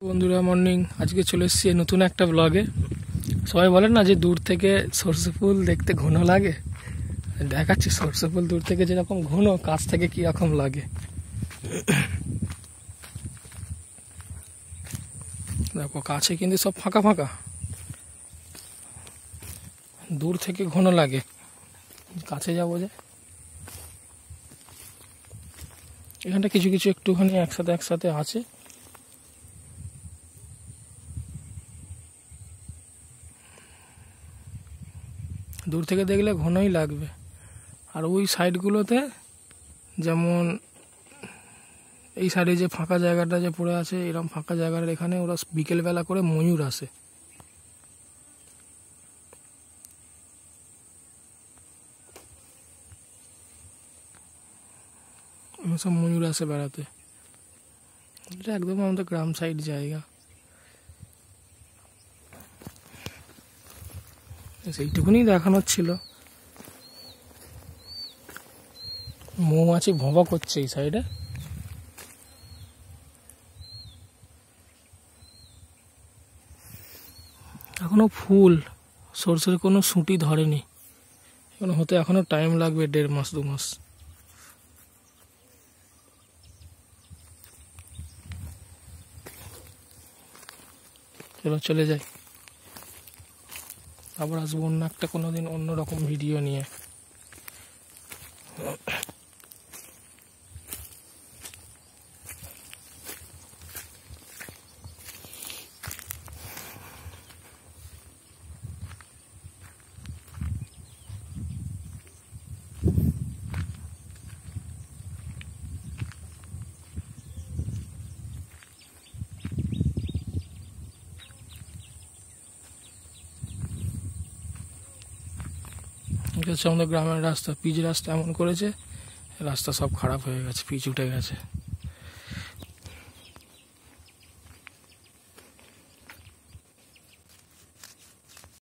বন্ধুরা মর্নিং, আজকে চলে এসেছি নতুন একটা ব্লগে। সবাই বলেন না যে দূর থেকে সর্ষে ফুল দেখতে ঘন লাগে, দেখাচ্ছি সর্ষে ফুল দূর থেকে যেরকম ঘন, কাছ থেকে কীরকম লাগে। দেখো কাছে কিন্তু সব ফাঁকা ফাঁকা, দূর থেকে ঘন লাগে। কাছে যাবো যে এখানটা কিছু কিছু একটুখানি একসাথে আছে। দূর থেকে দেখলে ঘনই লাগবে। আর ওই সাইডগুলোতে, যেমন এই সাইডে যে ফাঁকা জায়গাটা যে পড়ে আছে, এরকম ফাঁকা জায়গার এখানে ওরা বিকেলবেলা করে ময়ূর আসে। সব ময়ূর আসে বেড়াতে। এটা একদম আমাদের গ্রাম সাইড জায়গা। সেইটুকুনি দেখানোর ছিল। মৌমাছি ভবা করছে এই সাইডে। এখনো ফুল, সরষের কোনো সুঁটি ধরেনি, এখনো টাইম লাগবে, 1.5 মাস 2 মাস। চলে যাই, আবার আসবো অন্য একটা কোনোদিন অন্যরকম ভিডিও নিয়ে। এটা হচ্ছে আমাদের গ্রামের রাস্তা। পিচ রাস্তা এমন করেছে, রাস্তা সব খারাপ হয়ে গেছে, পিচ উঠে গেছে।